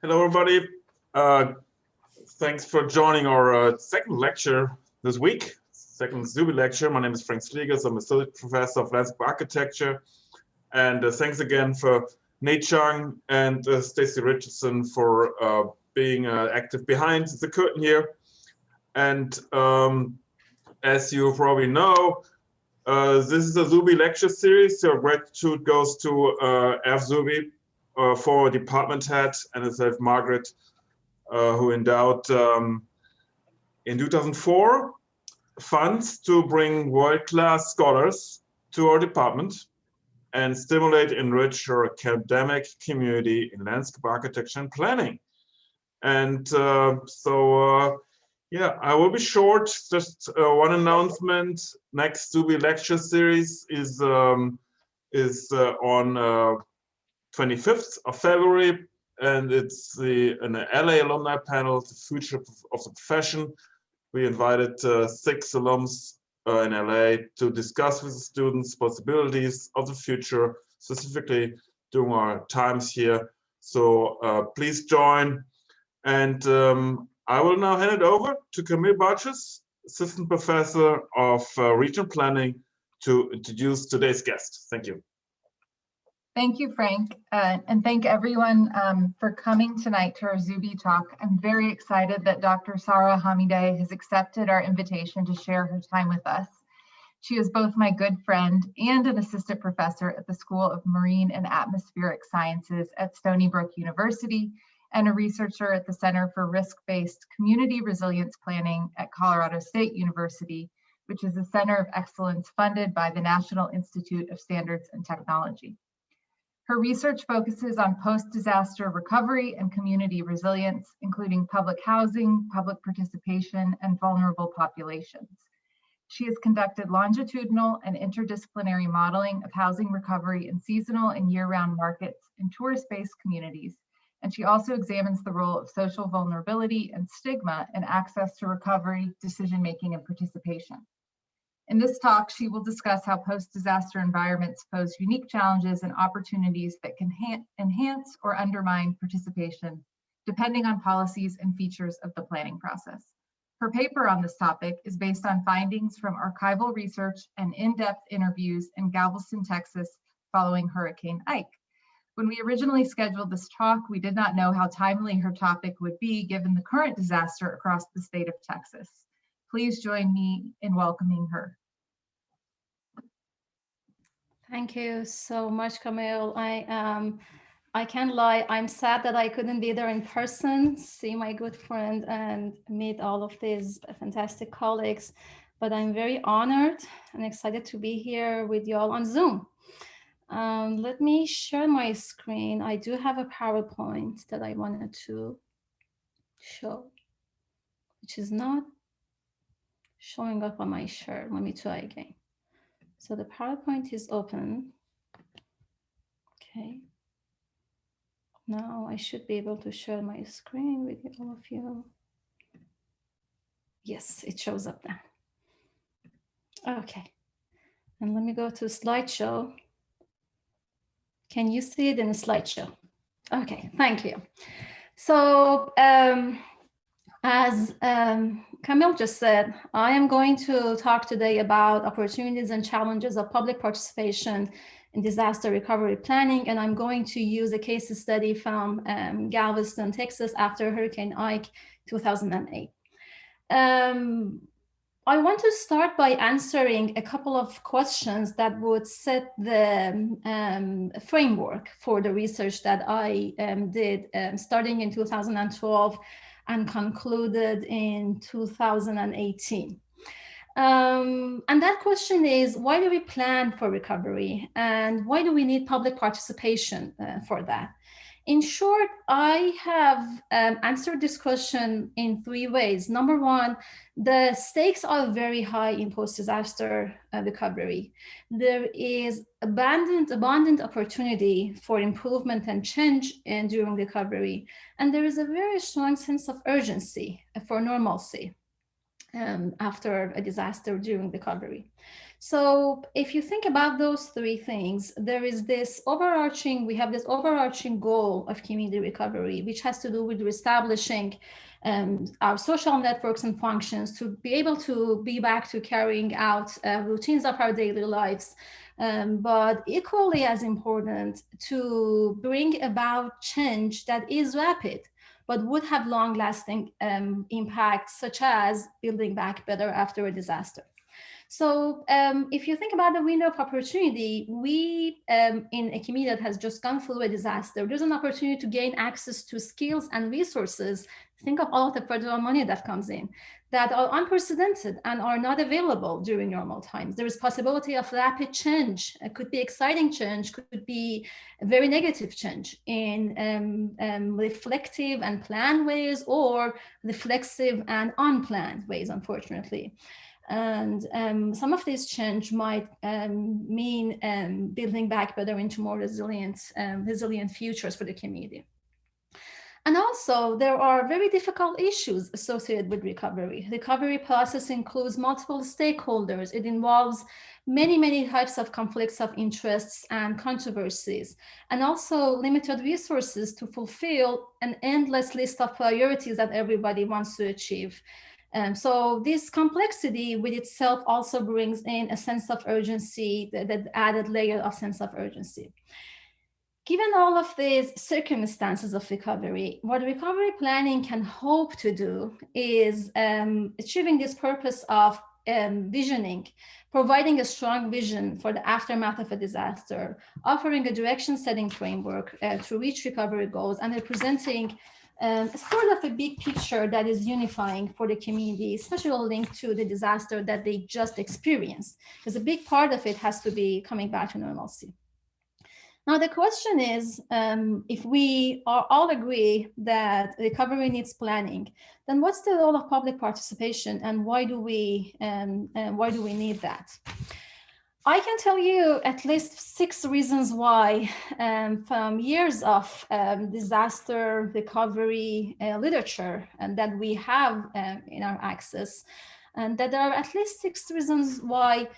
Hello, everybody. Thanks for joining our second lecture this week, second Zube lecture. My name is Frank Sliegers. I'm Associate Professor of Landscape Architecture. And thanks again for Nate Chung and Stacy Richardson for being active behind the curtain here. And as you probably know, this is a Zube lecture series. So gratitude goes to F. Zube for department head and herself, Margaret, who endowed in 2004 funds to bring world-class scholars to our department and stimulate, enrich our academic community in landscape architecture and planning. And yeah, I will be short. Just one announcement. Next Zube lecture series is on 25th of February, and it's an LA alumni panel, the future of the profession. We invited 6 alums in LA to discuss with the students possibilities of the future, specifically during our times here. So please join. And I will now hand it over to Camille Barches, Assistant Professor of Regional Planning, to introduce today's guest. Thank you. Thank you, Frank, and thank everyone for coming tonight to our Zube talk. I'm very excited that Dr. Sara Hamideh has accepted our invitation to share her time with us. She is both my good friend and an assistant professor at the School of Marine and Atmospheric Sciences at Stony Brook University and a researcher at the Center for Risk-Based Community Resilience Planning at Colorado State University, which is a center of excellence funded by the National Institute of Standards and Technology. Her research focuses on post-disaster recovery and community resilience, including public housing, public participation, and vulnerable populations. She has conducted longitudinal and interdisciplinary modeling of housing recovery in seasonal and year-round markets and tourist-based communities, and she also examines the role of social vulnerability and stigma in access to recovery, decision-making, and participation. In this talk, she will discuss how post-disaster environments pose unique challenges and opportunities that can enhance or undermine participation, depending on policies and features of the planning process. Her paper on this topic is based on findings from archival research and in-depth interviews in Galveston, Texas, following Hurricane Ike. When we originally scheduled this talk, we did not know how timely her topic would be given the current disaster across the state of Texas. Please join me in welcoming her. Thank you so much, Camille. I can't lie, I'm sad that I couldn't be there in person, see my good friend and meet all of these fantastic colleagues, but I'm very honored and excited to be here with you all on Zoom. Let me share my screen. I do have a PowerPoint that I wanted to show, which is not showing up on my share. Let me try again. So the PowerPoint is open. Okay. Now I should be able to share my screen with all of you. Yes, it shows up now. Okay. And let me go to slideshow. Can you see it in the slideshow? Okay, thank you. So as Camille just said, I am going to talk today about opportunities and challenges of public participation in disaster recovery planning, and I'm going to use a case study from Galveston, Texas after Hurricane Ike 2008. I want to start by answering a couple of questions that would set the framework for the research that I did starting in 2012 and concluded in 2018. And that question is, why do we plan for recovery? And why do we need public participation for that? In short, I have answered this question in 3 ways. Number one, the stakes are very high in post-disaster recovery. There is abundant opportunity for improvement and change during recovery. And there is a very strong sense of urgency for normalcy. after a disaster during recovery. So if you think about those three things, there is this overarching, we have this overarching goal of community recovery, which has to do with reestablishing our social networks and functions to be able to be back to carrying out routines of our daily lives. But equally as important, to bring about change that is rapid, but would have long-lasting impacts, such as building back better after a disaster. So if you think about the window of opportunity, we in a community that has just gone through a disaster, there's an opportunity to gain access to skills and resources. Think of all of the federal money that comes in that are unprecedented and are not available during normal times. There is possibility of rapid change. It could be exciting change, could be a very negative change in reflective and planned ways, or reflexive and unplanned ways, unfortunately. And some of this change might mean building back better into more resilient futures for the community. And also, there are very difficult issues associated with recovery. The recovery process includes multiple stakeholders. It involves many, many types of conflicts of interests and controversies, and also limited resources to fulfill an endless list of priorities that everybody wants to achieve. So this complexity with itself also brings in a sense of urgency, that added layer of sense of urgency. Given all of these circumstances of recovery, what recovery planning can hope to do is achieving this purpose of visioning, providing a strong vision for the aftermath of a disaster, offering a direction-setting framework to reach recovery goals, and representing sort of a big picture that is unifying for the community, especially linked to the disaster that they just experienced, because a big part of it has to be coming back to normalcy. Now, the question is, if we all agree that recovery needs planning, then what's the role of public participation, and why do we need that? I can tell you at least 6 reasons why, from years of disaster recovery literature and that we have in our access, and that there are at least 6 reasons why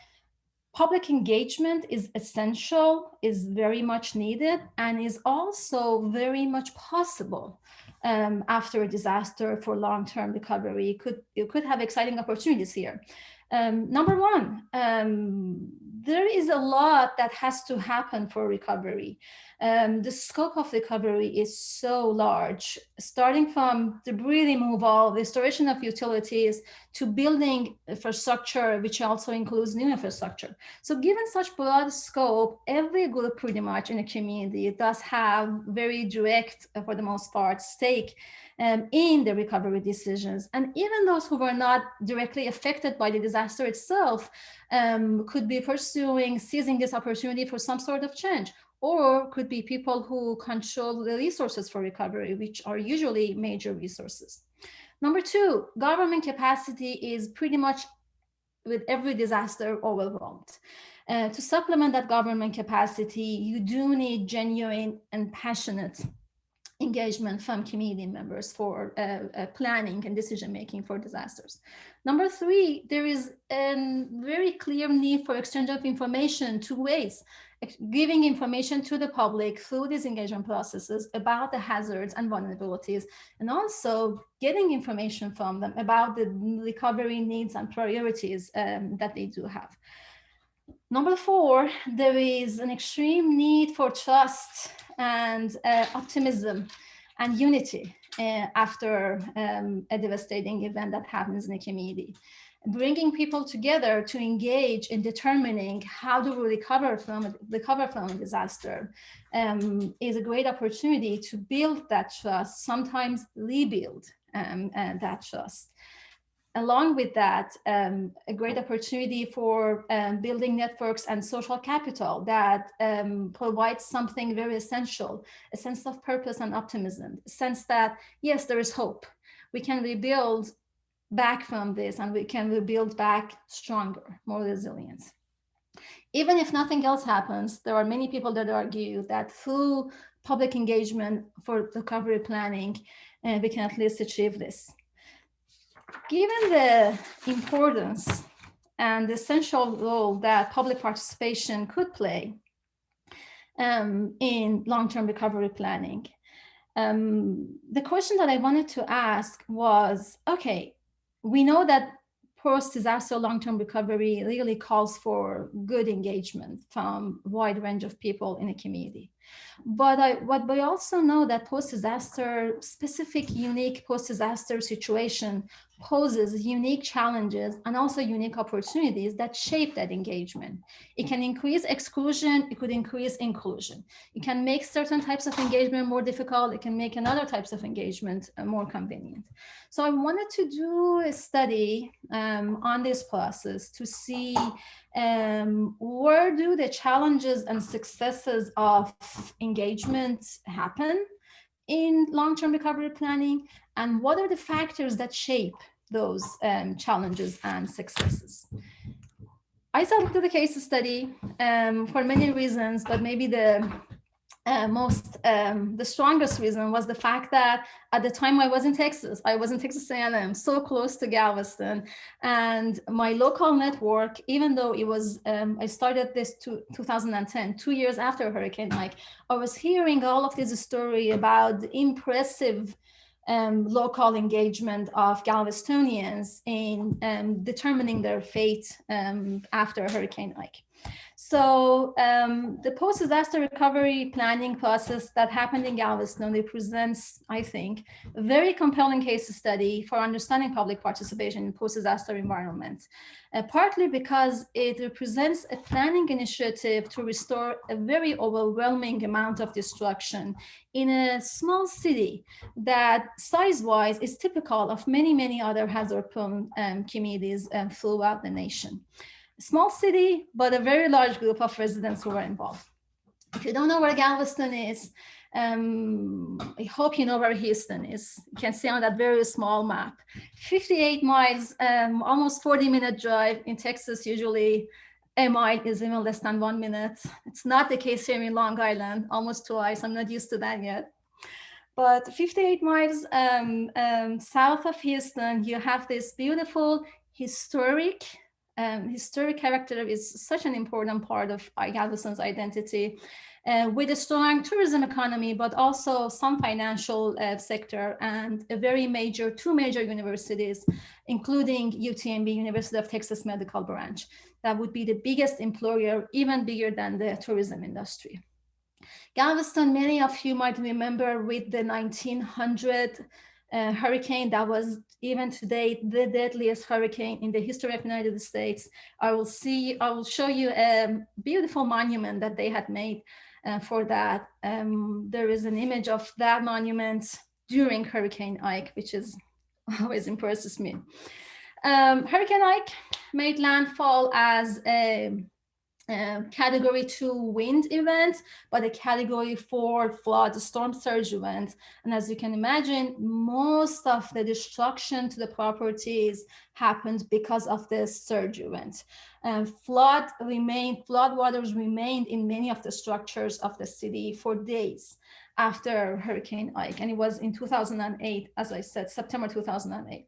public engagement is essential, is very much needed, and is also very much possible after a disaster for long-term recovery. You could have exciting opportunities here. Number one, there is a lot that has to happen for recovery. The scope of recovery is so large, starting from debris removal, restoration of utilities, to building infrastructure, which also includes new infrastructure. So given such broad scope, every group pretty much in a community does have very direct, for the most part, stake in the recovery decisions. And even those who were not directly affected by the disaster itself could be seizing this opportunity for some sort of change, or could be people who control the resources for recovery, which are usually major resources. Number 2, government capacity is pretty much with every disaster overwhelmed. To supplement that government capacity, you do need genuine and passionate engagement from community members for planning and decision-making for disasters. Number 3, there is a very clear need for exchange of information 2 ways, giving information to the public through these engagement processes about the hazards and vulnerabilities, and also getting information from them about the recovery needs and priorities that they do have. Number 4, there is an extreme need for trust and optimism and unity after a devastating event that happens in a community. Bringing people together to engage in determining how do we recover from a disaster is a great opportunity to build that trust, sometimes rebuild that trust. Along with that, a great opportunity for building networks and social capital that provides something very essential, a sense of purpose and optimism, a sense that, yes, there is hope. We can rebuild back from this, and we can rebuild back stronger, more resilient. Even if nothing else happens, there are many people that argue that through public engagement for recovery planning, we can at least achieve this. given the importance and the essential role that public participation could play in long-term recovery planning, the question that I wanted to ask was, okay, we know that post-disaster long-term recovery really calls for good engagement from a wide range of people in a community. But we also know that post-disaster, specific, unique post-disaster situation poses unique challenges and also unique opportunities that shape that engagement. It can increase exclusion, it could increase inclusion. It can make certain types of engagement more difficult, it can make another types of engagement more convenient. So I wanted to do a study on this process to see where do the challenges and successes of engagement happen in long-term recovery planning, and what are the factors that shape those challenges and successes. I selected the case study for many reasons, but maybe the strongest reason was the fact that at the time I was in Texas A&M, so close to Galveston, and my local network, even though it was, I started this 2010, 2 years after Hurricane Ike, I was hearing all of this story about the impressive local engagement of Galvestonians in determining their fate after Hurricane Ike. So the post-disaster recovery planning process that happened in Galveston represents, I think, a very compelling case study for understanding public participation in post-disaster environments, partly because it represents a planning initiative to restore a very overwhelming amount of destruction in a small city that size-wise is typical of many, many other hazard-prone communities throughout the nation. Small city, but a very large group of residents who were involved. If you don't know where Galveston is, I hope you know where Houston is. You can see on that very small map. 58 miles, almost 40-minute drive. In Texas, usually a mile is even less than 1 minute. It's not the case here in Long Island, almost twice. I'm not used to that yet. But 58 miles south of Houston, you have this beautiful historic character is such an important part of Galveston's identity, with a strong tourism economy, but also some financial sector and two major universities, including UTMB, University of Texas Medical Branch. That would be the biggest employer, even bigger than the tourism industry. Galveston, many of you might remember with the 1900 hurricane that was even today the deadliest hurricane in the history of the United States. I will show you a beautiful monument that they had made for that. There is an image of that monument during Hurricane Ike, which is always impresses me. Hurricane Ike made landfall as a Category 2 wind event, but a Category 4 flood storm surge event. And as you can imagine, most of the destruction to the properties happened because of this surge event. Flood waters remained in many of the structures of the city for days after Hurricane Ike. And it was in 2008, as I said, September 2008.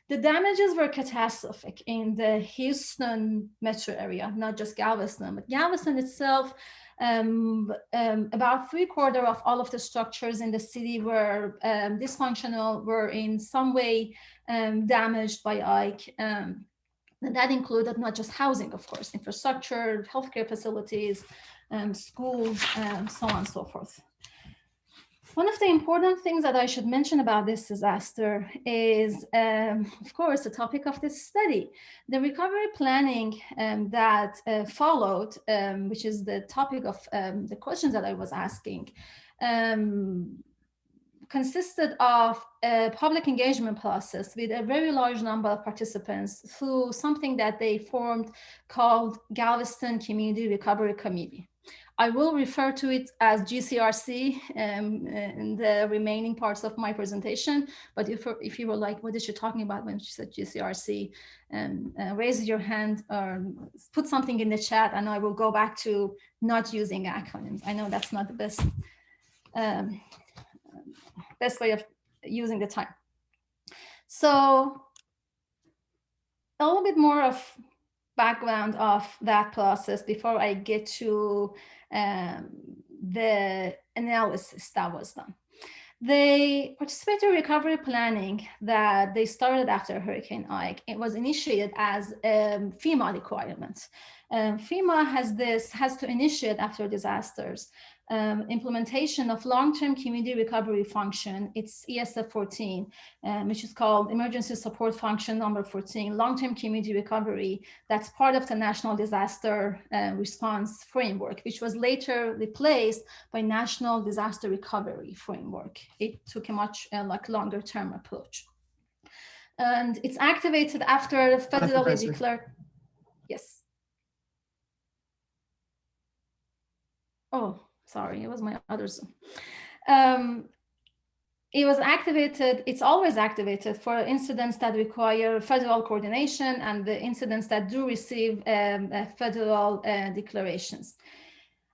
The damages were catastrophic in the Houston metro area, not just Galveston, but Galveston itself. About 3/4 of all of the structures in the city were dysfunctional, were in some way damaged by Ike. And that included not just housing, of course, infrastructure, healthcare facilities, schools, so on and so forth. One of the important things that I should mention about this disaster is, of course, the topic of this study. The recovery planning that followed, which is the topic of the questions that I was asking, consisted of a public engagement process with a very large number of participants through something that they formed called Galveston Community Recovery Committee. I will refer to it as GCRC in the remaining parts of my presentation, but if you were like, what is she talking about when she said GCRC, raise your hand or put something in the chat and I will go back to not using acronyms. I know that's not the best way of using the time. So a little bit more of background of that process before I get to the analysis that was done. The participatory recovery planning that they started after Hurricane Ike, it was initiated as a FEMA requirement. FEMA has to initiate after disasters implementation of long-term community recovery function. It's ESF 14, which is called Emergency Support Function number 14, long-term community recovery. That's part of the National Disaster Response Framework, which was later replaced by National Disaster Recovery Framework. It took a much longer term approach. And it's activated after federally declared. Yes. Oh, sorry, it was my other Zoom. It was activated, it's always activated for incidents that require federal coordination and the incidents that do receive federal declarations.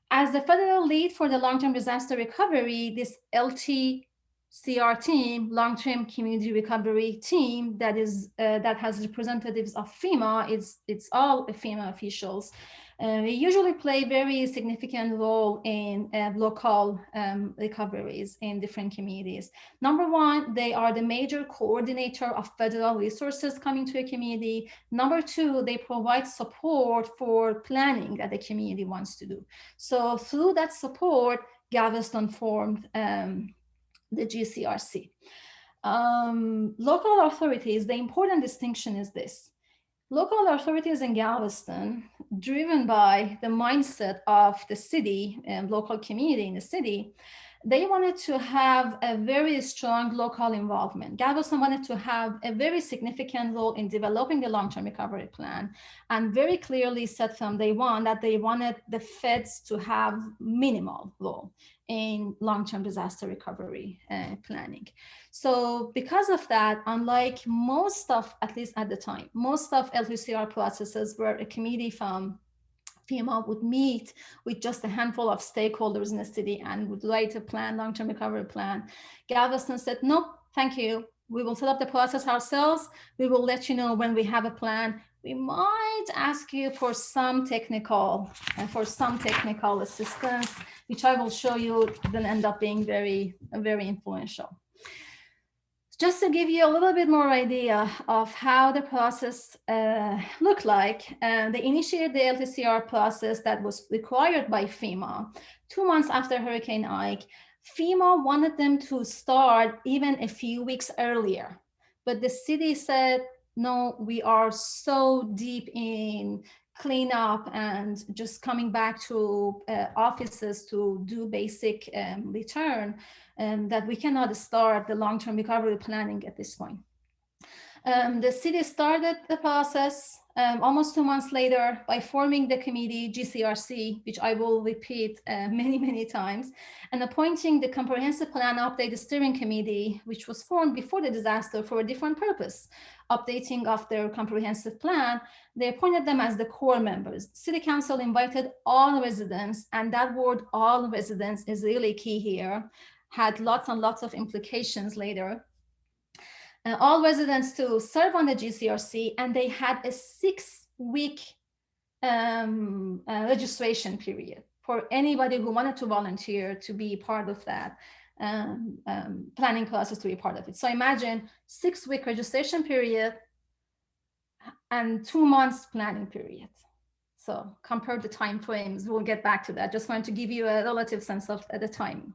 As the federal lead for the long-term disaster recovery, this LTCR team, long-term community recovery team, that has representatives of FEMA, it's all FEMA officials. We usually play very significant role in local recoveries in different communities. Number one, they are the major coordinator of federal resources coming to a community. Number two, they provide support for planning that the community wants to do. So through that support, Galveston formed the GCRC. Local authorities, the important distinction is this. Local authorities in Galveston, driven by the mindset of the city and local community in the city, they wanted to have a very strong local involvement. Galveston wanted to have a very significant role in developing the long-term recovery plan, and very clearly said from day one that they wanted the feds to have minimal role in long-term disaster recovery planning. So because of that, unlike most of, at least at the time, most of LTCR processes where a committee from FEMA would meet with just a handful of stakeholders in the city and would write a plan, long-term recovery plan, Galveston said, no, thank you. We will set up the process ourselves. We will let you know when we have a plan. We might ask you for some technical assistance, which I will show you then end up being very, very influential. Just to give you a little bit more idea of how the process looked like, they initiated the LTCR process that was required by FEMA 2 months after Hurricane Ike. FEMA wanted them to start even a few weeks earlier, but the city said, no, we are so deep in cleanup and just coming back to offices to do basic return, that we cannot start the long-term recovery planning at this point. The city started the process almost 2 months later by forming the committee GCRC, which I will repeat many, many times, and appointing the Comprehensive Plan Update Steering Committee, which was formed before the disaster for a different purpose, updating of their comprehensive plan. They appointed them as the core members. City Council invited all residents, and that word all residents is really key here, had lots and lots of implications later. All residents to serve on the GCRC, and they had a 6-week registration period for anybody who wanted to volunteer to be part of that planning process, to be part of it. So imagine 6-week registration period and 2 months planning period. So compare the time frames, we'll get back to that. Just wanted to give you a relative sense of the timing.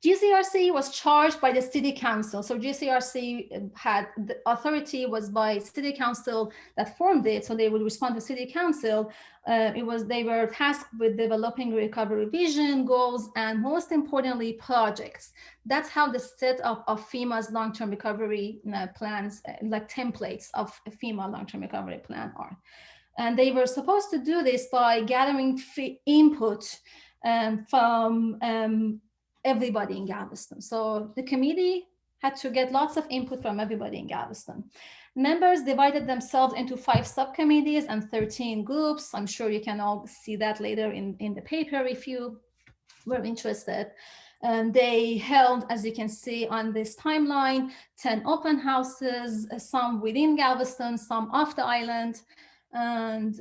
GCRC was charged by the city council. So GCRC had, the authority was by city council that formed it. So they would respond to city council. They were tasked with developing recovery vision, goals, and most importantly, projects. That's how the setup of FEMA's long-term recovery plans, like templates of a FEMA long-term recovery plan are. And they were supposed to do this by gathering input from everybody in Galveston. So the committee had to get lots of input from everybody in Galveston. Members divided themselves into 5 subcommittees and 13 groups. I'm sure you can all see that later in the paper if you were interested. They held, as you can see on this timeline, 10 open houses, some within Galveston, some off the island. And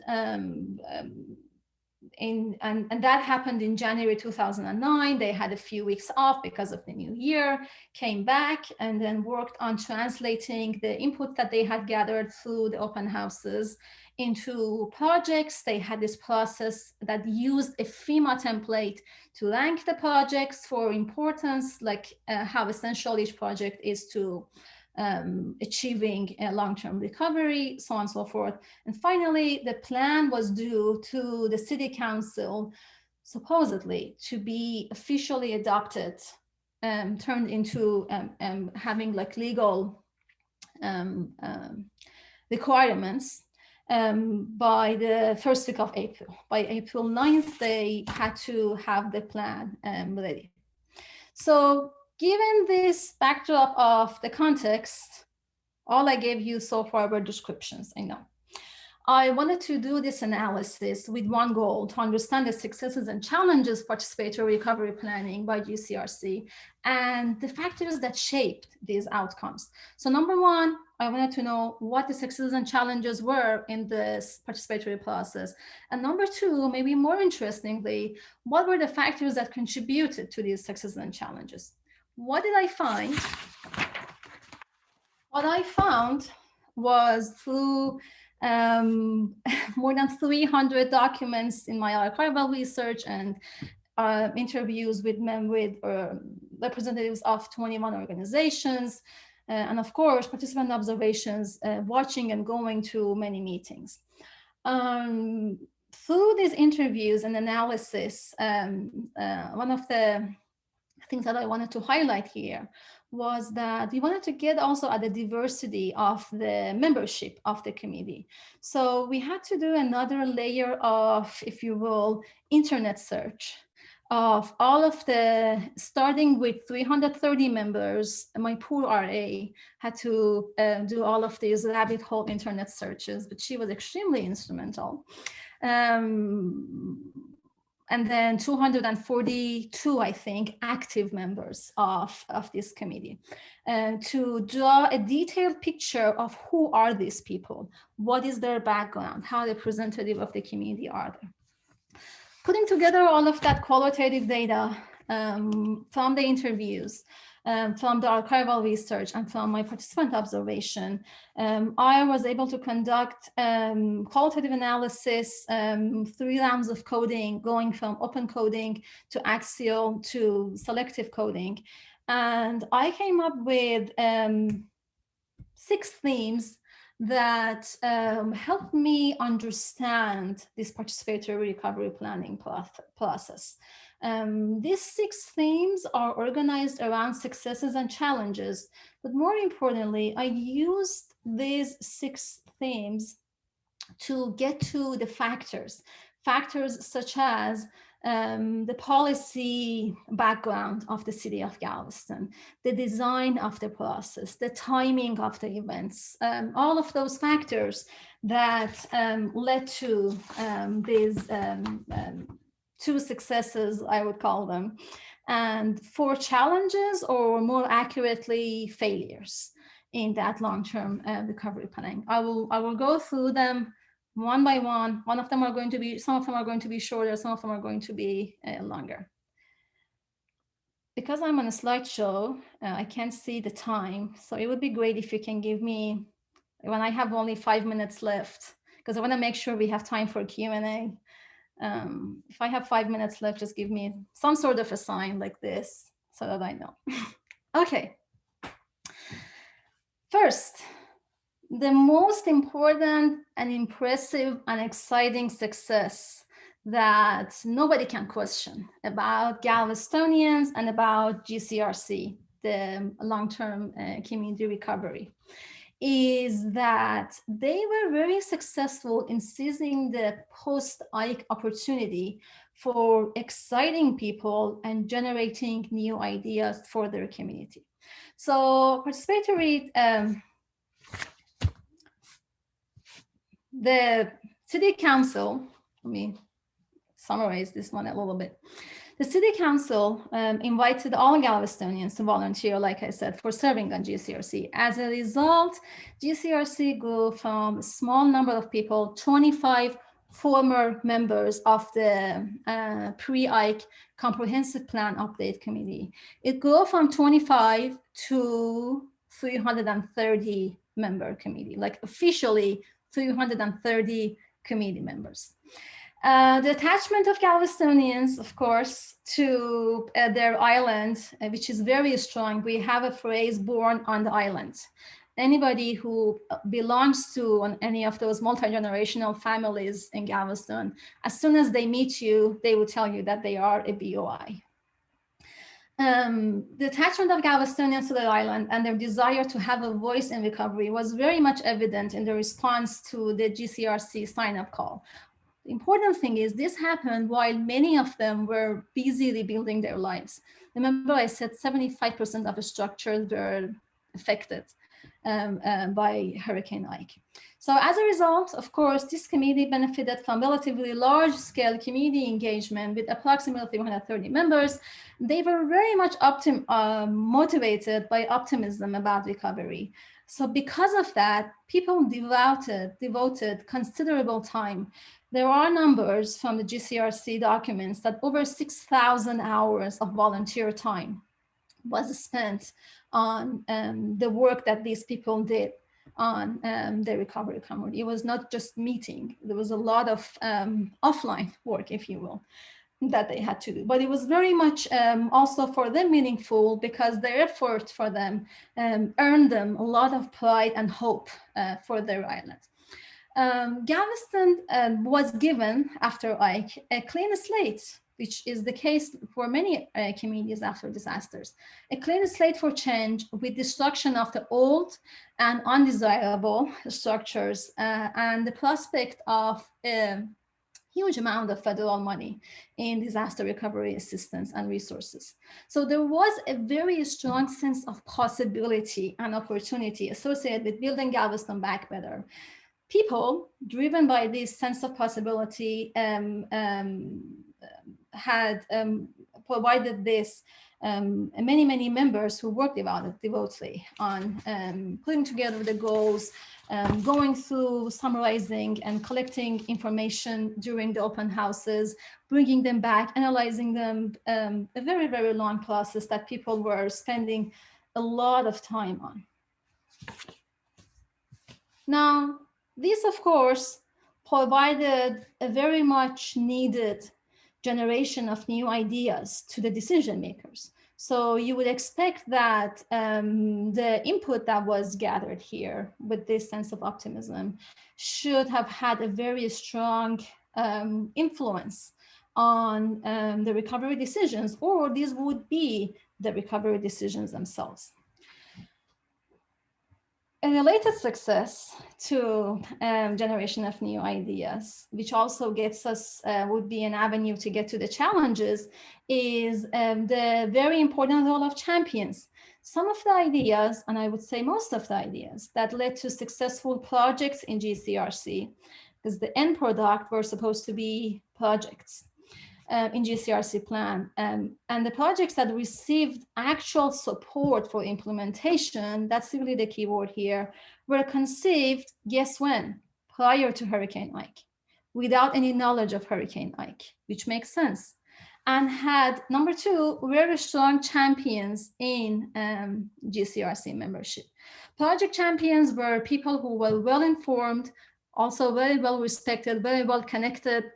that happened in January 2009. They had a few weeks off because of the new year, came back and then worked on translating the input that they had gathered through the open houses into projects. They had this process that used a FEMA template to rank the projects for importance, like how essential each project is to achieving a long-term recovery, so on and so forth. And finally, the plan was due to the city council, supposedly, to be officially adopted, turned into having like legal requirements by the first week of April. By April 9th, they had to have the plan ready. So given this backdrop of the context, all I gave you so far were descriptions, I know. I wanted to do this analysis with one goal: to understand the successes and challenges participatory recovery planning by GCRC and the factors that shaped these outcomes. So number one, I wanted to know what the successes and challenges were in this participatory process. And number two, maybe more interestingly, what were the factors that contributed to these successes and challenges? What did I find? What I found was through more than 300 documents in my archival research and interviews with representatives of 21 organizations, and of course, participant observations, watching and going to many meetings. Through these interviews and analysis, one of the things that I wanted to highlight here was that we wanted to get also at the diversity of the membership of the committee. So we had to do another layer of, if you will, internet search of all of the, starting with 330 members. My poor RA had to do all of these rabbit hole internet searches, but she was extremely instrumental. And then 242, I think, active members of this committee, to draw a detailed picture of who are these people, what is their background, how representative of the community are they. Putting together all of that qualitative data from the interviews, from the archival research, and from my participant observation, I was able to conduct qualitative analysis, 3 rounds of coding, going from open coding to axial to selective coding. And I came up with 6 themes that helped me understand this participatory recovery planning process. These 6 themes are organized around successes and challenges, but more importantly, I used these 6 themes to get to the factors such as the policy background of the city of Galveston, the design of the process, the timing of the events, all of those factors that led to these 2 successes, I would call them, and 4 challenges, or more accurately, failures in that long-term recovery planning. I will go through them one by one. Some of them are going to be shorter, some of them are going to be longer. Because I'm on a slideshow, I can't see the time, so it would be great if you can give me, when I have only 5 minutes left, because I want to make sure we have time for Q&A. If I have 5 minutes left, just give me some sort of a sign like this so that I know. Okay. First, the most important and impressive and exciting success that nobody can question about Galvestonians and about GCRC, the long-term community recovery, is that they were very successful in seizing the post-Ike opportunity for exciting people and generating new ideas for their community. So participatory, the city council, let me summarize this one a little bit. The City Council invited all Galvestonians to volunteer, like I said, for serving on GCRC. As a result, GCRC grew from a small number of people, 25 former members of the pre-Ike Comprehensive Plan Update Committee. It grew from 25 to 330 member committee, like officially 330 committee members. The attachment of Galvestonians, of course, to their island, which is very strong. We have a phrase, born on the island. Anybody who belongs to any of those multi-generational families in Galveston, as soon as they meet you, they will tell you that they are a BOI. The attachment of Galvestonians to the island and their desire to have a voice in recovery was very much evident in the response to the GCRC sign-up call. The important thing is this happened while many of them were busy rebuilding their lives. Remember, I said 75% of the structures were affected by Hurricane Ike. So as a result, of course, this committee benefited from relatively large-scale community engagement with approximately 130 members. They were very much motivated by optimism about recovery. So because of that, people devoted considerable time. There are numbers from the GCRC documents that over 6,000 hours of volunteer time was spent on the work that these people did on the recovery community. It was not just meeting. There was a lot of offline work, if you will, that they had to do. But it was very much also for them meaningful because their effort for them earned them a lot of pride and hope for their island. Galveston was given, after Ike, a clean slate, which is the case for many communities after disasters. A clean slate for change with destruction of the old and undesirable structures and the prospect of a huge amount of federal money in disaster recovery assistance and resources. So there was a very strong sense of possibility and opportunity associated with building Galveston back better. People driven by this sense of possibility had provided this many members who worked devotedly on putting together the goals, going through, summarizing and collecting information during the open houses, bringing them back, analyzing them, a very, very long process that people were spending a lot of time on. Now, this, of course, provided a very much needed generation of new ideas to the decision makers. So you would expect that the input that was gathered here with this sense of optimism should have had a very strong influence on the recovery decisions, or these would be the recovery decisions themselves. A related success to generation of new ideas, which also gets us, would be an avenue to get to the challenges, is the very important role of champions. Some of the ideas, and I would say most of the ideas, that led to successful projects in GCRC, because the end product were supposed to be projects in GCRC plan. And the projects that received actual support for implementation, that's really the key word here, were conceived, guess when? Prior to Hurricane Ike, without any knowledge of Hurricane Ike, which makes sense. And had, number two, very strong champions in GCRC membership. Project champions were people who were well-informed, also very well-respected, very well-connected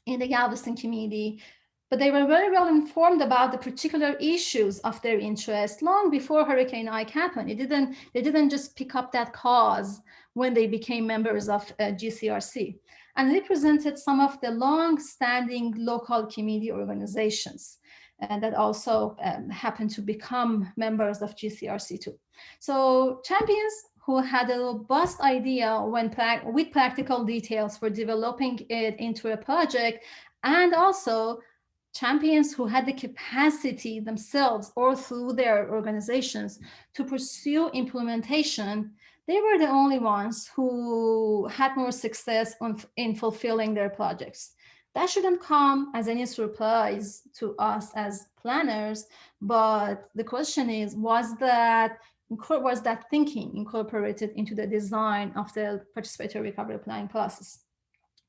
in the Galveston community, but they were very well informed about the particular issues of their interest long before Hurricane Ike happened. They didn't just pick up that cause when they became members of GCRC, and represented some of the long-standing local community organizations that also happened to become members of GCRC too. So champions who had a robust idea with practical details for developing it into a project, and also champions who had the capacity themselves or through their organizations to pursue implementation. They were the only ones who had more success in fulfilling their projects. That shouldn't come as any surprise to us as planners, but the question is, was that thinking incorporated into the design of the participatory recovery planning process?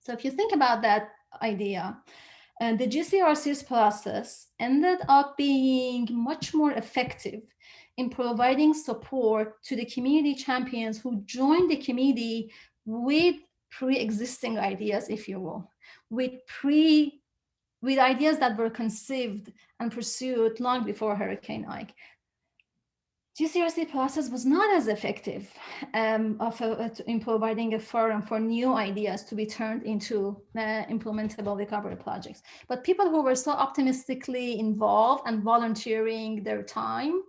So if you think about that idea, the GCRC's process ended up being much more effective in providing support to the community champions who joined the committee with pre-existing ideas, if you will, with ideas that were conceived and pursued long before Hurricane Ike. GCRC process was not as effective in providing a forum for new ideas to be turned into implementable recovery projects. But people who were so optimistically involved and volunteering their time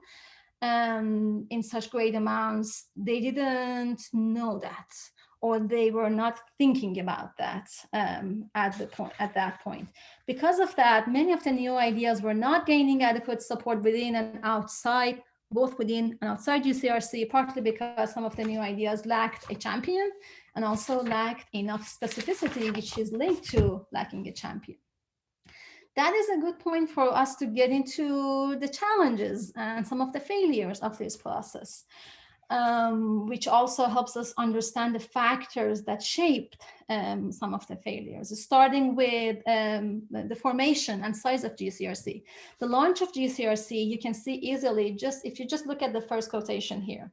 in such great amounts, they didn't know that, or they were not thinking about that at that point. Because of that, many of the new ideas were not gaining adequate support within and outside, both within and outside GCRC, partly because some of the new ideas lacked a champion and also lacked enough specificity, which is linked to lacking a champion. That is a good point for us to get into the challenges and some of the failures of this process, which also helps us understand the factors that shaped some of the failures, starting with the formation and size of GCRC. The launch of GCRC, you can see easily, if you just look at the first quotation here,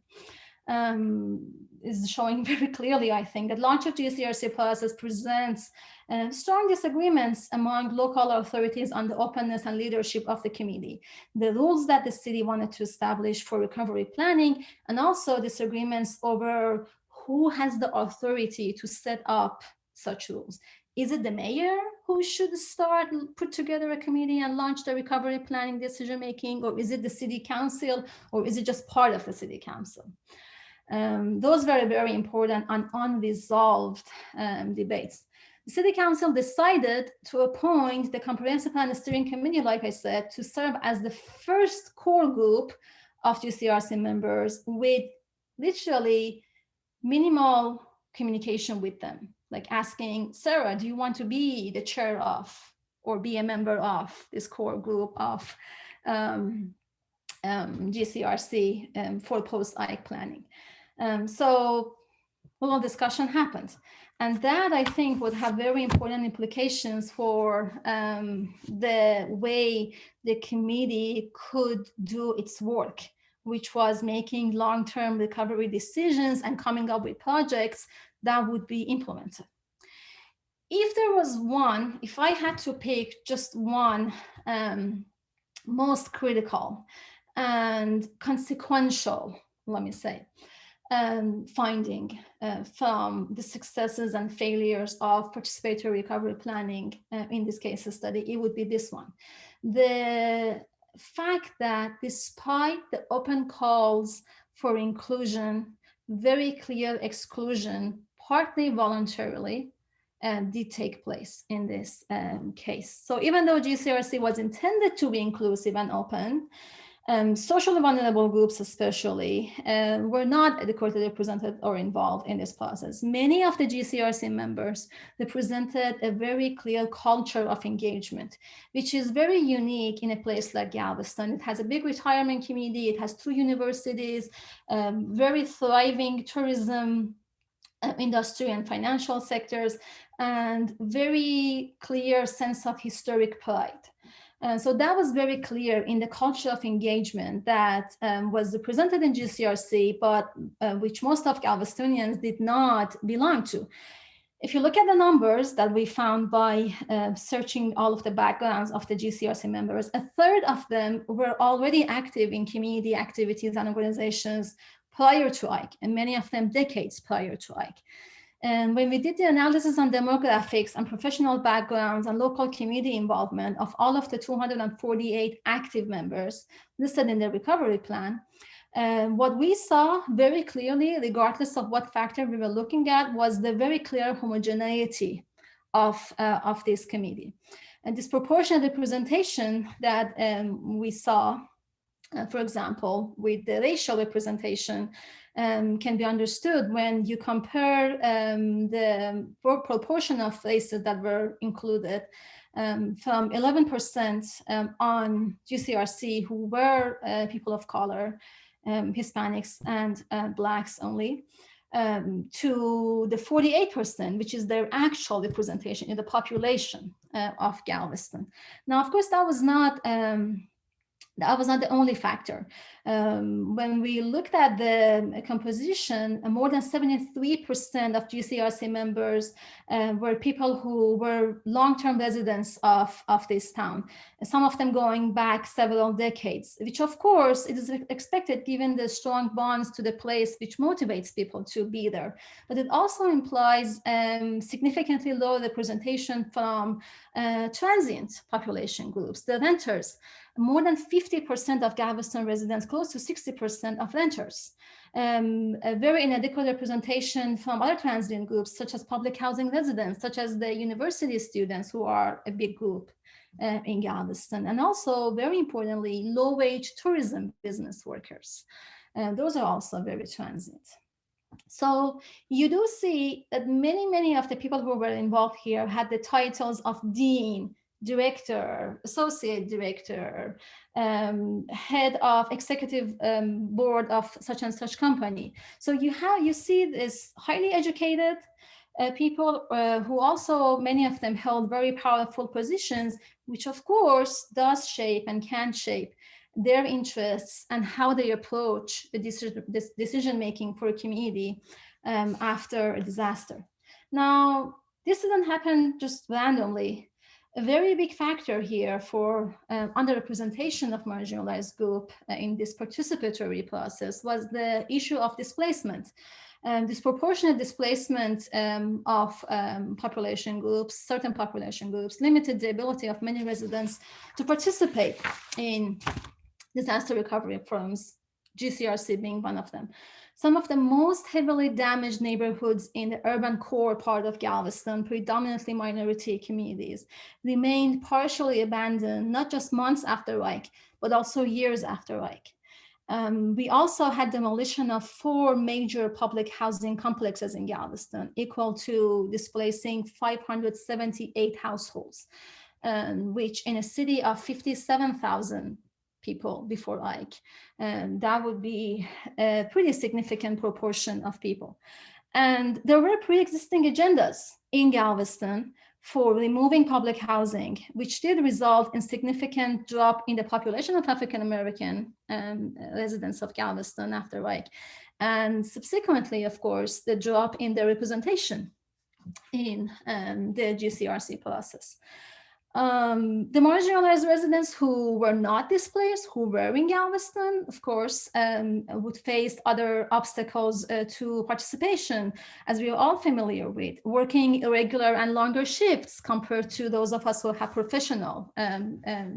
is showing very clearly, I think, that launch of GCRC process presents strong disagreements among local authorities on the openness and leadership of the committee, the rules that the city wanted to establish for recovery planning, and also disagreements over who has the authority to set up such rules. Is it the mayor who should put together a committee and launch the recovery planning decision-making, or is it the city council, or is it just part of the city council? Those were very important and unresolved debates. The city council decided to appoint the comprehensive plan steering committee, like I said, to serve as the first core group of GCRC members with literally minimal communication with them, like asking, Sarah, do you want to be the chair of or be a member of this core group of GCRC for post-Ike planning? So a little discussion happened. And that, I think, would have very important implications for the way the committee could do its work, which was making long-term recovery decisions and coming up with projects that would be implemented. If I had to pick just one most critical and consequential, let me say, finding from the successes and failures of participatory recovery planning, in this case a study, it would be this one. The fact that despite the open calls for inclusion, very clear exclusion, partly voluntarily, did take place in this case. So even though GCRC was intended to be inclusive and open, socially vulnerable groups especially were not adequately represented or involved in this process. Many of the GCRC members represented a very clear culture of engagement, which is very unique in a place like Galveston. It has a big retirement community, it has 2 universities, very thriving tourism industry and financial sectors, and very clear sense of historic pride. So that was very clear in the culture of engagement that was represented in GCRC, but which most of Galvestonians did not belong to. If you look at the numbers that we found by searching all of the backgrounds of the GCRC members, 1/3 of them were already active in community activities and organizations prior to Ike, and many of them decades prior to Ike. And when we did the analysis on demographics and professional backgrounds and local community involvement of all of the 248 active members listed in the recovery plan, what we saw very clearly, regardless of what factor we were looking at, was the very clear homogeneity of this committee. And disproportionate representation that we saw For example, with the racial representation, can be understood when you compare the proportion of races that were included from 11% on GCRC who were people of color, Hispanics and Blacks only, to the 48%, which is their actual representation in the population of Galveston. Now, of course, that was not the only factor. When we looked at the composition, more than 73% of GCRC members were people who were long-term residents of this town, some of them going back several decades, which of course it is expected given the strong bonds to the place, which motivates people to be there. But it also implies significantly low representation from transient population groups, the renters. More than 50% of Galveston residents, close to 60% of renters. A very inadequate representation from other transient groups, such as public housing residents, such as the university students, who are a big group in Galveston. And also, very importantly, low-wage tourism business workers. Those are also very transient. So you do see that many of the people who were involved here had the titles of dean, director, associate director, head of executive board of such and such company. So you see this highly educated people who also, many of them held very powerful positions, which of course does shape and can shape their interests and how they approach the decision making for a community after a disaster. Now, this didn't happen just randomly. A very big factor here for underrepresentation of marginalized group in this participatory process was the issue of displacement. Disproportionate displacement of population groups, certain population groups, limited the ability of many residents to participate in disaster recovery firms, GCRC being one of them. Some of the most heavily damaged neighborhoods in the urban core part of Galveston, predominantly minority communities, remained partially abandoned, not just months after Ike, but also years after Ike. We also had demolition of 4 major public housing complexes in Galveston, equal to displacing 578 households, which in a city of 57,000 people before Ike, that would be a pretty significant proportion of people. And there were pre-existing agendas in Galveston for removing public housing, which did result in significant drop in the population of African-American residents of Galveston after Ike. And subsequently, of course, the drop in the representation in the GCRC process. The marginalized residents who were not displaced, who were in Galveston, of course, would face other obstacles to participation, as we are all familiar with, working irregular and longer shifts compared to those of us who have professional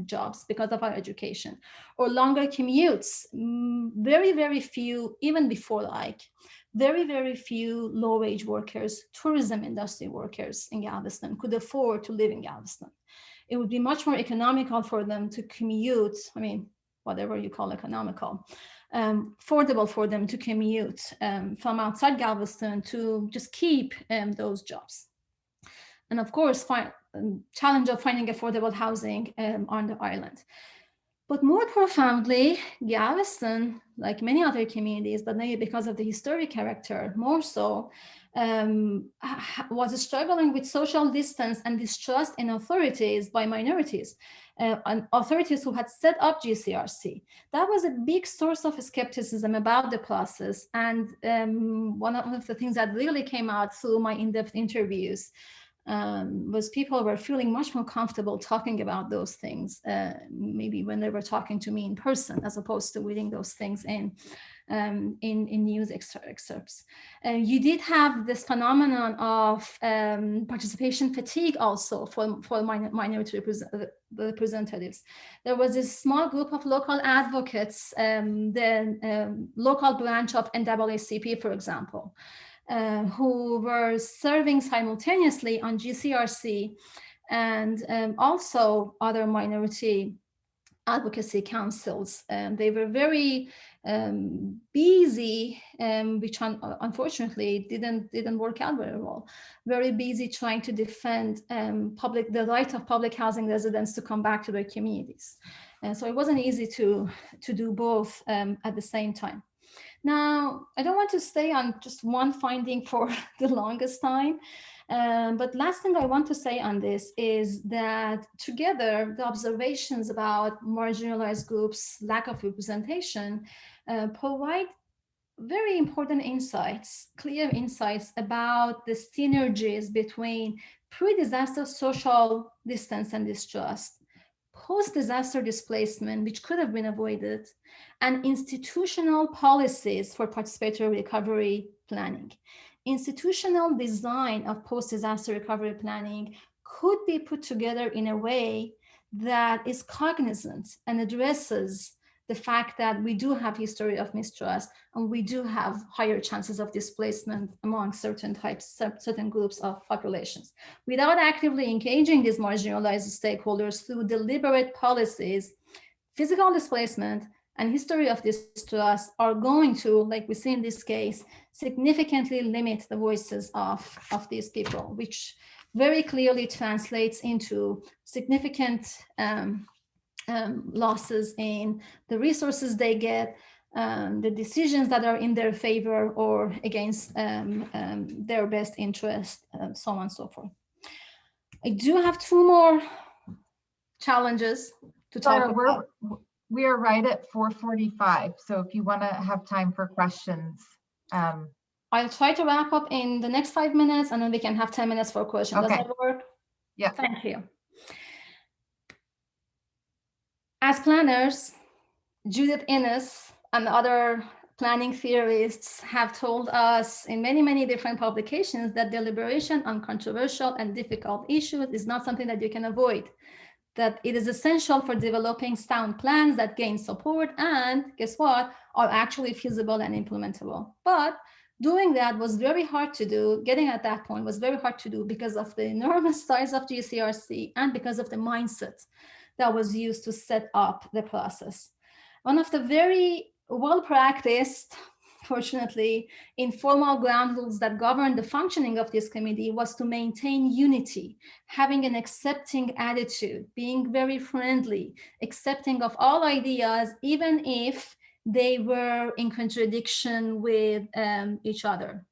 jobs because of our education, or longer commutes. Very few, even before Ike, very few low-wage workers, tourism industry workers in Galveston could afford to live in Galveston. It would be much more economical for them to commute, I mean, whatever you call economical, affordable for them to commute from outside Galveston to just keep those jobs. And of course, challenge of finding affordable housing on the island. But more profoundly, Galveston, like many other communities, but maybe because of the historic character, more so, was struggling with social distance and distrust in authorities by minorities, and authorities who had set up GCRC. That was a big source of skepticism about the process. And one of the things that really came out through my in-depth interviews was people were feeling much more comfortable talking about those things, maybe when they were talking to me in person, as opposed to reading those things in news excerpts. You did have this phenomenon of participation fatigue also for minority representatives. There was this small group of local advocates, the local branch of NAACP, for example, who were serving simultaneously on GCRC and also other minority advocacy councils. They were very busy, which unfortunately didn't work out very well. Very busy trying to defend the right of public housing residents to come back to their communities. And so it wasn't easy to do both at the same time. Now, I don't want to stay on just one finding for the longest time, but last thing I want to say on this is that together, the observations about marginalized groups' lack of representation provide very important insights, clear insights about the synergies between pre-disaster social distance and distrust, post-disaster displacement, which could have been avoided, and institutional policies for participatory recovery planning. Institutional design of post-disaster recovery planning could be put together in a way that is cognizant and addresses the fact that we do have history of mistrust and we do have higher chances of displacement among certain groups of populations. Without actively engaging these marginalized stakeholders through deliberate policies, physical displacement and history of distrust are going to, like we see in this case, significantly limit the voices of these people, which very clearly translates into significant losses in the resources they get, the decisions that are in their favor or against their best interest, so on and so forth. I do have 2 more challenges to talk about. We are right at 4:45, so if you want to have time for questions. I'll try to wrap up in the next 5 minutes, and then we can have 10 minutes for questions. Okay. Does that work? Yeah. Thank you. As planners, Judith Innes and other planning theorists have told us in many, many different publications that deliberation on controversial and difficult issues is not something that you can avoid, that it is essential for developing sound plans that gain support and, guess what, are actually feasible and implementable. But doing that was very hard to do. Getting at that point was very hard to do because of the enormous size of GCRC and because of the mindset that was used to set up the process. One of the very well-practiced, fortunately, informal ground rules that govern the functioning of this committee was to maintain unity, having an accepting attitude, being very friendly, accepting of all ideas, even if they were in contradiction with each other.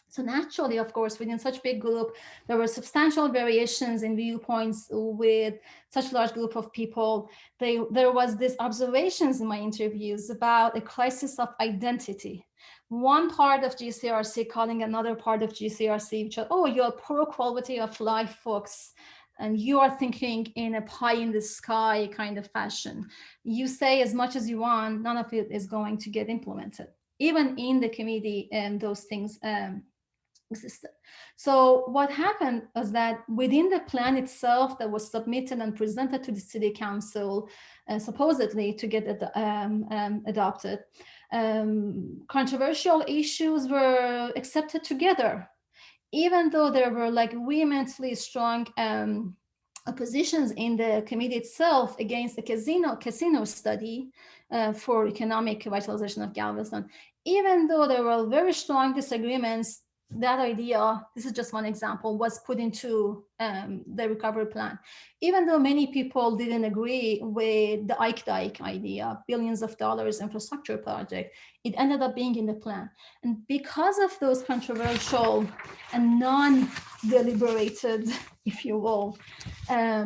So naturally, of course, within such a big group, there were substantial variations in viewpoints with such a large group of people. There was this observations in my interviews about a crisis of identity. One part of GCRC calling another part of GCRC, which are, oh, you're poor quality of life folks, and you are thinking in a pie in the sky kind of fashion. You say as much as you want, none of it is going to get implemented. Even in the committee, those things existed. So what happened was that within the plan itself that was submitted and presented to the city council, supposedly to get it adopted, controversial issues were accepted together, even though there were like vehemently strong oppositions in the committee itself against the casino study for economic revitalization of Galveston. Even though there were very strong disagreements, that idea, this is just one example, was put into the recovery plan. Even though many people didn't agree with the Ike idea, billions of dollars infrastructure project, it ended up being in the plan. And because of those controversial and non-deliberated, if you will,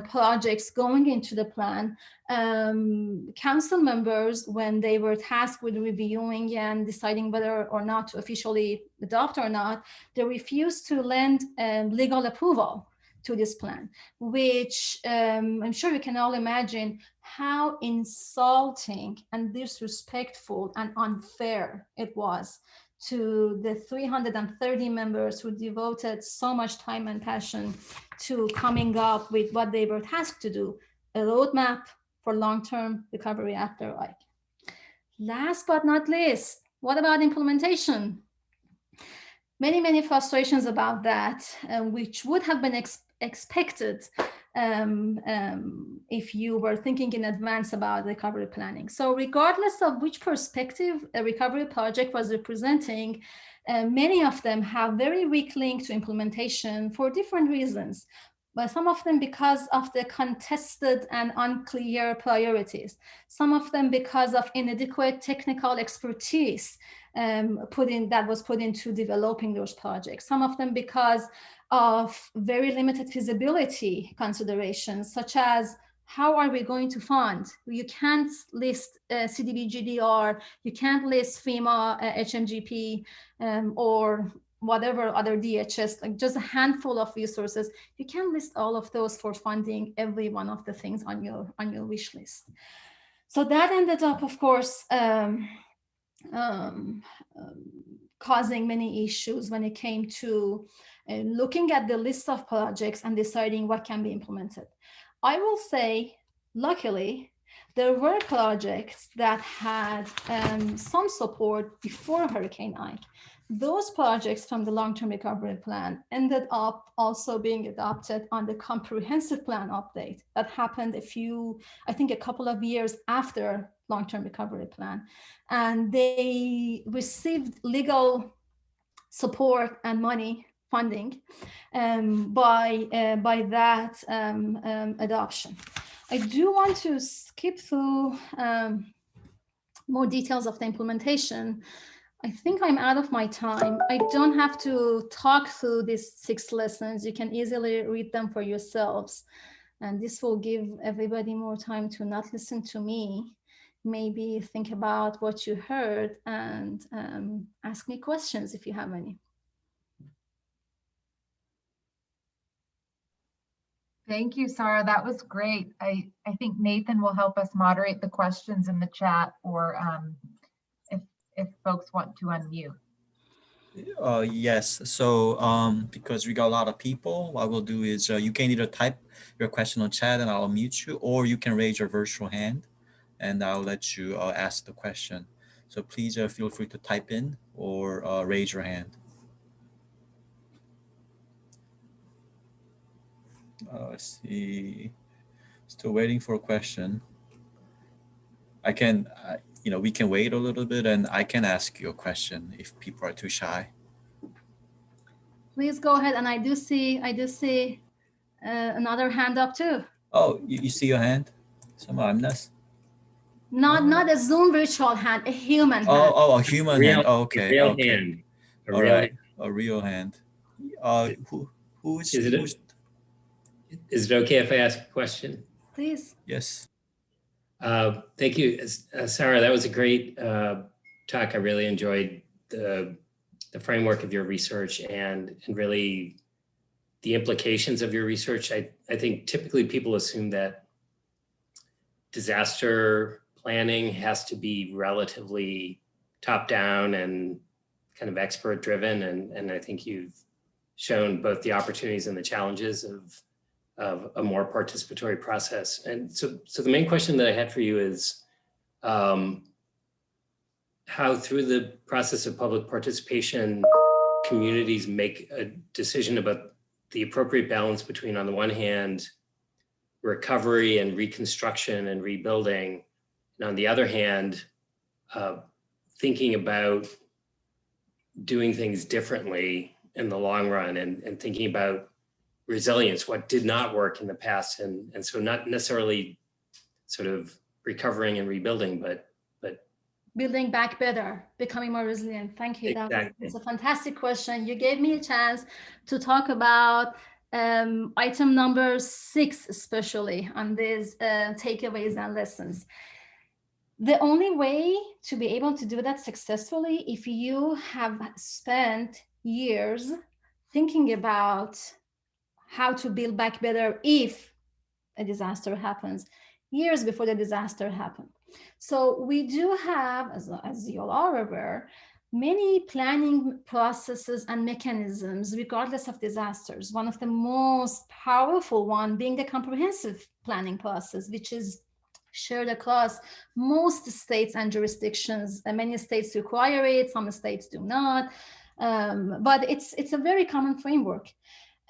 projects going into the plan, council members, when they were tasked with reviewing and deciding whether or not to officially adopt or not, they refused to lend legal approval to this plan, which I'm sure you can all imagine how insulting and disrespectful and unfair it was to the 330 members who devoted so much time and passion to coming up with what they were tasked to do, a roadmap for long-term recovery after Ike. Last but not least, what about implementation? Many frustrations about that, which would have been expected if you were thinking in advance about recovery planning. So regardless of which perspective a recovery project was representing, many of them have very weak link to implementation for different reasons. But some of them because of the contested and unclear priorities. Some of them because of inadequate technical expertise that was put into developing those projects. Some of them because of very limited feasibility considerations, such as how are we going to fund? You can't list CDB GDR, you can't list FEMA HMGP or whatever other DHS, like just a handful of resources. You can't list all of those for funding every one of the things on your wish list. So that ended up, of course, causing many issues when it came to looking at the list of projects and deciding what can be implemented. I will say, luckily, there were projects that had some support before Hurricane Ike. Those projects from the long-term recovery plan ended up also being adopted on the comprehensive plan update that happened I think a couple of years after long-term recovery plan. And they received legal support and money funding by that adoption. I do want to skip through more details of the implementation. I think I'm out of my time. I don't have to talk through these 6 lessons. You can easily read them for yourselves. And this will give everybody more time to not listen to me, maybe think about what you heard and ask me questions if you have any. Thank you, Sara. That was great. I think Nathan will help us moderate the questions in the chat, or if folks want to unmute. Yes, so because we got a lot of people, what we'll do is you can either type your question on chat and I'll mute you, or you can raise your virtual hand and I'll let you ask the question. So please feel free to type in or raise your hand. Let's see, still waiting for a question. I can, we can wait a little bit and I can ask you a question if people are too shy. Please go ahead. And I do see another hand up too. Oh, you see your hand? Some Amnas? Not a Zoom virtual hand, a human hand. Oh, a human hand. Oh, okay. Real okay. hand. All right. A real hand. Who is it? Is it okay if I ask a question? Please. Yes. Thank you, Sara. That was a great talk. I really enjoyed the framework of your research and really the implications of your research. I think typically people assume that disaster planning has to be relatively top down and kind of expert driven. And I think you've shown both the opportunities and the challenges of a more participatory process. And so the main question that I had for you is how through the process of public participation, communities make a decision about the appropriate balance between, on the one hand, recovery and reconstruction and rebuilding, and on the other hand, thinking about doing things differently in the long run and thinking about resilience, what did not work in the past. And so not necessarily sort of recovering and rebuilding, but building back better, becoming more resilient. Thank you. Exactly. That's a fantastic question. You gave me a chance to talk about item number 6, especially on these takeaways and lessons. The only way to be able to do that successfully, if you have spent years thinking about how to build back better if a disaster happens, years before the disaster happened. So we do have, as you all are aware, many planning processes and mechanisms regardless of disasters. One of the most powerful one being the comprehensive planning process, which is shared across most states and jurisdictions. Many states require it, some states do not, but it's a very common framework.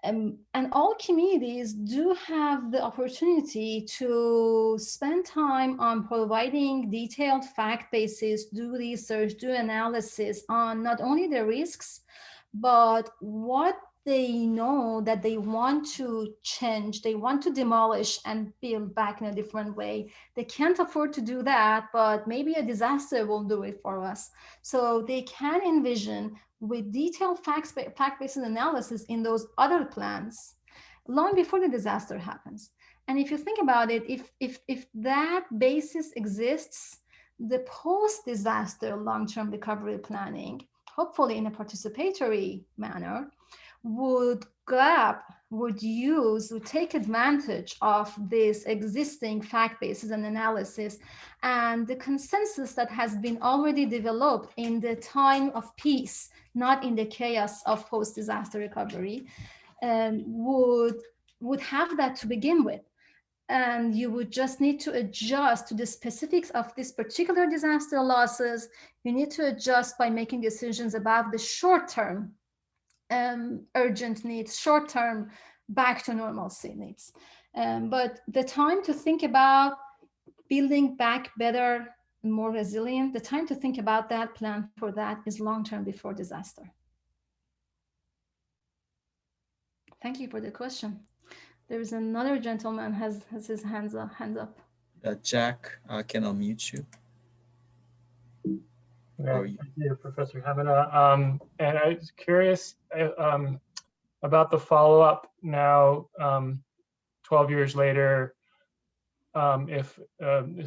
And all communities do have the opportunity to spend time on providing detailed fact bases, do research, do analysis on not only the risks, but what they know that they want to change, they want to demolish and build back in a different way. They can't afford to do that, but maybe a disaster will do it for us. So they can envision with detailed fact-based analysis in those other plans long before the disaster happens. And if you think about it, if that basis exists, the post-disaster long-term recovery planning, hopefully in a participatory manner, would take advantage of this existing fact basis and analysis and the consensus that has been already developed in the time of peace, not in the chaos of post-disaster recovery, would have that to begin with. And you would just need to adjust to the specifics of this particular disaster losses. You need to adjust by making decisions about the short-term urgent needs, short-term back to normalcy needs. But the time to think about building back better and more resilient, the time to think about that plan for that is long-term before disaster. Thank you for the question. There is another gentleman has his hands up. Jack, can unmute you. Yeah, thank you, Professor Hamideh. And I was curious about the follow-up now, 12 years later, if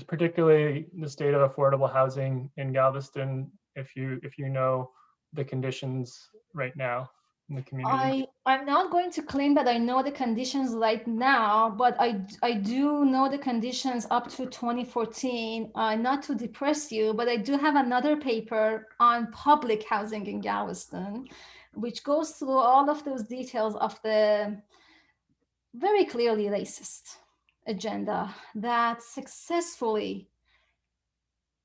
particularly the state of affordable housing in Galveston, if you know the conditions right now in the community. I'm not going to claim that I know the conditions right now, but I do know the conditions up to 2014. Not to depress you, but I do have another paper on public housing in Galveston, which goes through all of those details of the very clearly racist agenda that successfully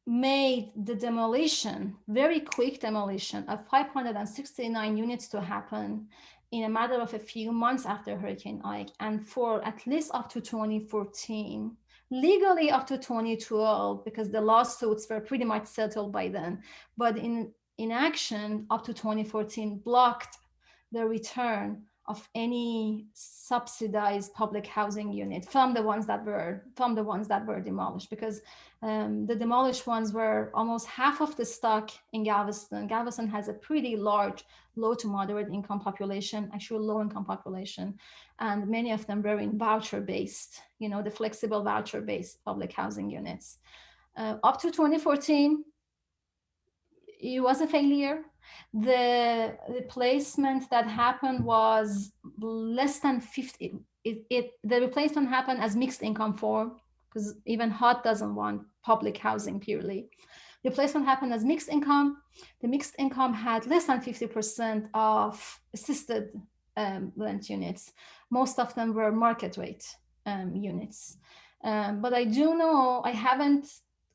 made the demolition, very quick demolition of 569 units to happen in a matter of a few months after Hurricane Ike, and for at least up to 2014, legally up to 2012, because the lawsuits were pretty much settled by then, but in action up to 2014 blocked the return of any subsidized public housing unit from the ones that were demolished, because the demolished ones were almost half of the stock in Galveston. Galveston has a pretty large low to moderate income population, actually low income population, and many of them were in voucher-based, the flexible voucher-based public housing units. Up to 2014, it was a failure. The replacement that happened was less than 50. The replacement happened as mixed income form, because even HUD doesn't want public housing purely. The replacement happened as mixed income. The mixed income had less than 50% of assisted rent units. Most of them were market rate units. But I do know, I haven't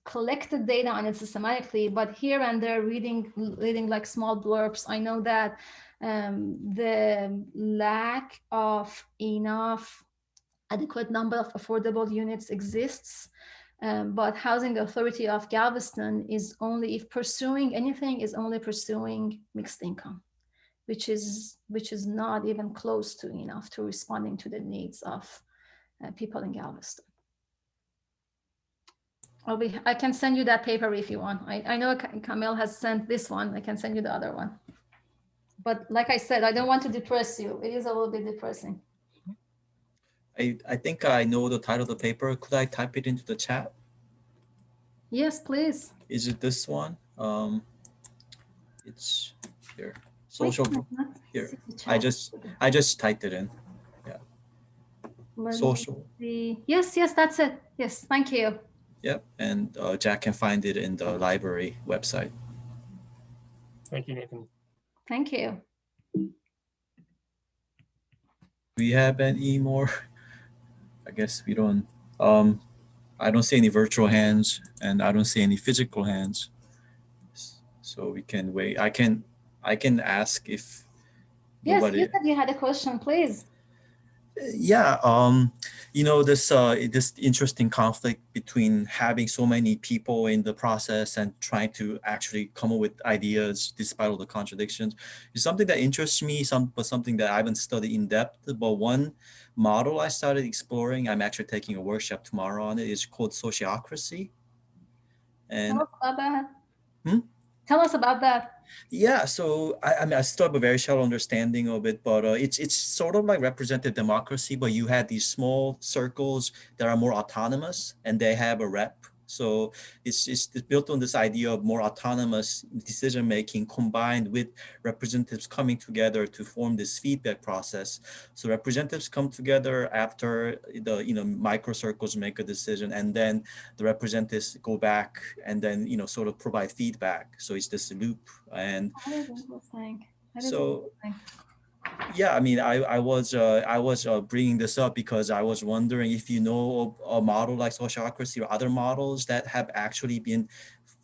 collected data on it systematically, but here and there reading like small blurbs, I know that the lack of enough adequate number of affordable units exists, but Housing Authority of Galveston is only, if pursuing anything, is only pursuing mixed income, which is not even close to enough to responding to the needs of people in Galveston. I can send you that paper if you want. I know Camille has sent this one. I can send you the other one. But like I said, I don't want to depress you. It is a little bit depressing. I think I know the title of the paper. Could I type it into the chat? Yes, please. Is it this one? It's here. Social here. I just typed it in. Yeah. Social. Yes, that's it. Yes, thank you. Yep, and Jack can find it in the library website. Thank you, Nathan. Thank you. Do we have any more? I guess we don't. I don't see any virtual hands, and I don't see any physical hands. So we can wait. I can ask if Yes, Nobody. you said you had a question, please. Yeah, this interesting conflict between having so many people in the process and trying to actually come up with ideas despite all the contradictions is something that interests me, but something that I haven't studied in depth. But one model I started exploring, I'm actually taking a workshop tomorrow on it, is called sociocracy. And Tell us about that. Hmm? Tell us about that. Yeah, so I mean, I still have a very shallow understanding of it, but it's sort of like representative democracy, but you had these small circles that are more autonomous and they have a rep. So it's built on this idea of more autonomous decision making combined with representatives coming together to form this feedback process. So representatives come together after the micro circles make a decision, and then the representatives go back and then sort of provide feedback. So it's this loop. And That is interesting. so yeah, I mean, I was bringing this up because I was wondering if you know a model like sociocracy or other models that have actually been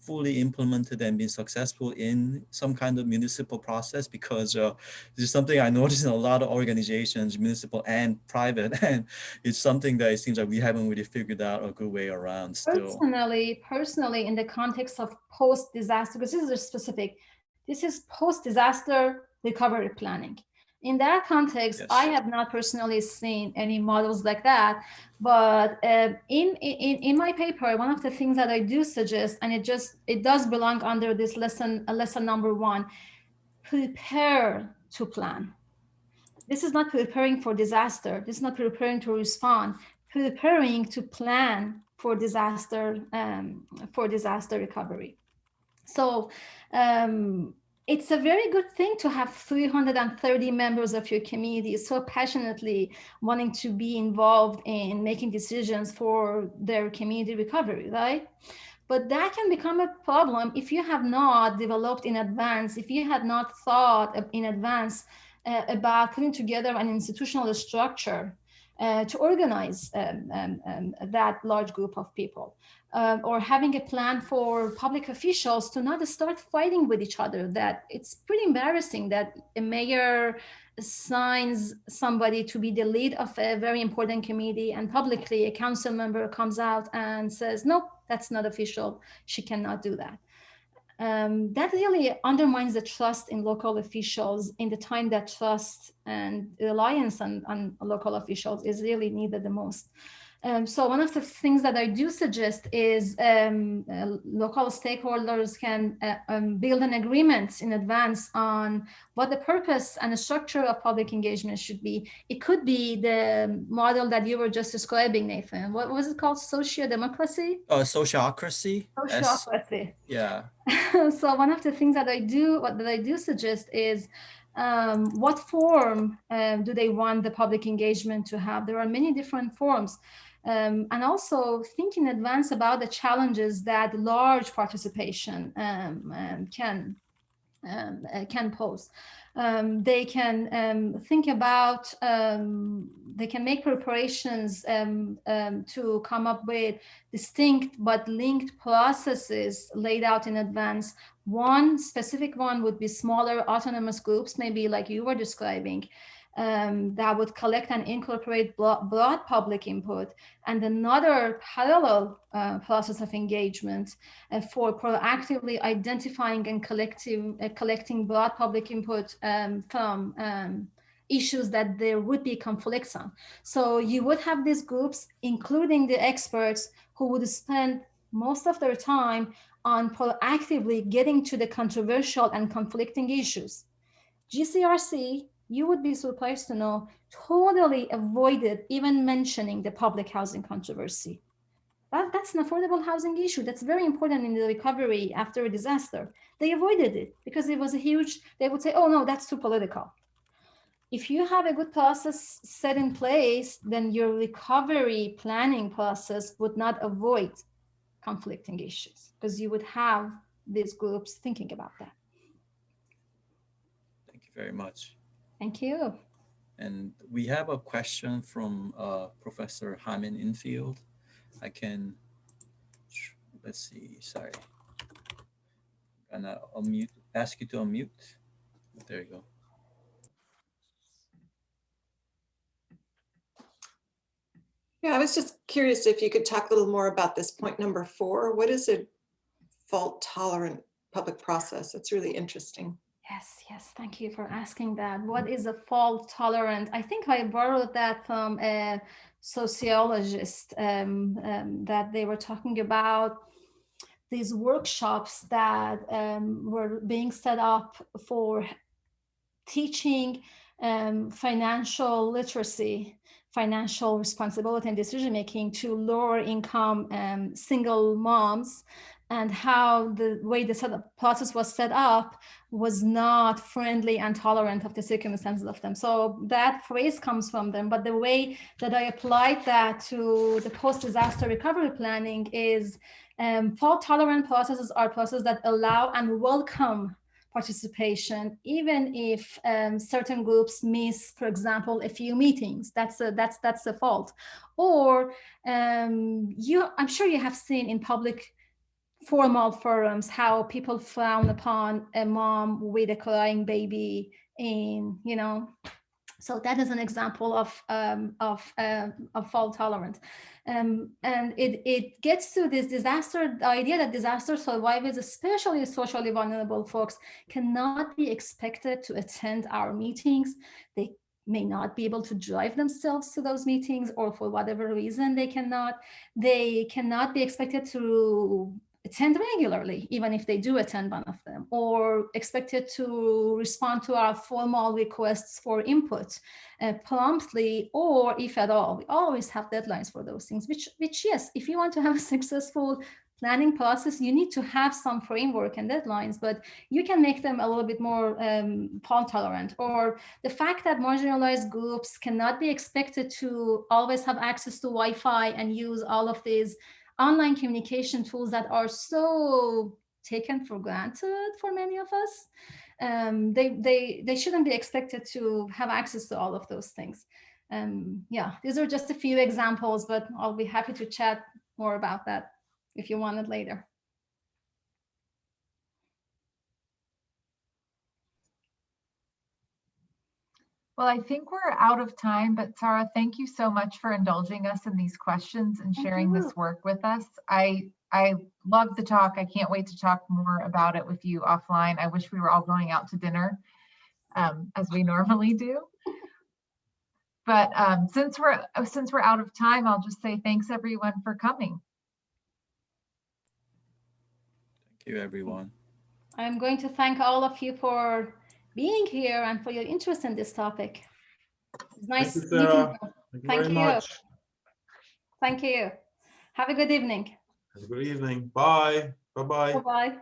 fully implemented and been successful in some kind of municipal process, because this is something I noticed in a lot of organizations, municipal and private, and it's something that it seems like we haven't really figured out a good way around still. Personally, in the context of post-disaster, because this is post-disaster recovery planning. In that context, Yes. I have not personally seen any models like that, but in my paper, one of the things that I do suggest, and it does belong under this lesson number 1, prepare to plan. This is not preparing for disaster. This is not preparing to respond. Preparing to plan for disaster recovery. So it's a very good thing to have 330 members of your community so passionately wanting to be involved in making decisions for their community recovery, right? But that can become a problem if you have not developed in advance, if you had not thought in advance about putting together an institutional structure to organize that large group of people, or having a plan for public officials to not start fighting with each other. That it's pretty embarrassing that a mayor assigns somebody to be the lead of a very important committee, and publicly a council member comes out and says, nope, that's not official, she cannot do that. That really undermines the trust in local officials in the time that trust and reliance on local officials is really needed the most. So one of the things that I do suggest is local stakeholders can build an agreement in advance on what the purpose and the structure of public engagement should be. It could be the model that you were just describing, Nathan. What was it called? Sociodemocracy? Sociocracy. Sociocracy. Yeah. So one of the things that I do suggest is what form do they want the public engagement to have? There are many different forms. And also think in advance about the challenges that large participation can pose. They can think about, they can make preparations to come up with distinct but linked processes laid out in advance. One specific one would be smaller autonomous groups, maybe like you were describing, that would collect and incorporate broad public input, and another parallel process of engagement for proactively identifying and collecting broad public input from issues that there would be conflicts on. So you would have these groups, including the experts, who would spend most of their time on proactively getting to the controversial and conflicting issues. GCRC, you would be surprised to know, totally avoided even mentioning the public housing controversy. That's an affordable housing issue that's very important in the recovery after a disaster. They avoided it because it was a huge, they would say, oh no, that's too political. If you have a good process set in place, then your recovery planning process would not avoid conflicting issues because you would have these groups thinking about that. Thank you very much. Thank you. And we have a question from Professor Hyman Infield. I can, let's see, sorry. And I'll ask you to unmute. There you go. Yeah, I was just curious if you could talk a little more about this point number 4. What is a fault tolerant public process? It's really interesting. Yes, thank you for asking that. What is a fault tolerant? I think I borrowed that from a sociologist that they were talking about these workshops that were being set up for teaching financial literacy, financial responsibility and decision making to lower income single moms, and how the way the process was set up was not friendly and tolerant of the circumstances of them. So that phrase comes from them, but the way that I applied that to the post-disaster recovery planning is fault tolerant processes are processes that allow and welcome participation, even if certain groups miss, for example, a few meetings. That's the fault. Or I'm sure you have seen in public formal forums how people frown upon a mom with a crying baby in, so that is an example of fault tolerant. And it gets to this disaster, the idea that disaster survivors, especially socially vulnerable folks, cannot be expected to attend our meetings. They may not be able to drive themselves to those meetings, or for whatever reason they cannot be expected to attend regularly, even if they do attend one of them, or expected to respond to our formal requests for input promptly, or if at all. We always have deadlines for those things, which yes, if you want to have a successful planning process, you need to have some framework and deadlines, but you can make them a little bit more fault tolerant. Or the fact that marginalized groups cannot be expected to always have access to Wi-Fi and use all of these online communication tools that are so taken for granted for many of us. They shouldn't be expected to have access to all of those things. Yeah, these are just a few examples, but I'll be happy to chat more about that if you want it later. Well, I think we're out of time, but Sara, thank you so much for indulging us in these questions and sharing this work with us. I love the talk. I can't wait to talk more about it with you offline. I wish we were all going out to dinner as we normally do. But since we're out of time, I'll just say thanks everyone for coming. Thank you, everyone. I'm going to thank all of you for being here and for your interest in this topic. It's nice Thank you, Sara. Thank you very much. Thank you. Have a good evening. Have a good evening. Bye. Bye-bye. Bye-bye.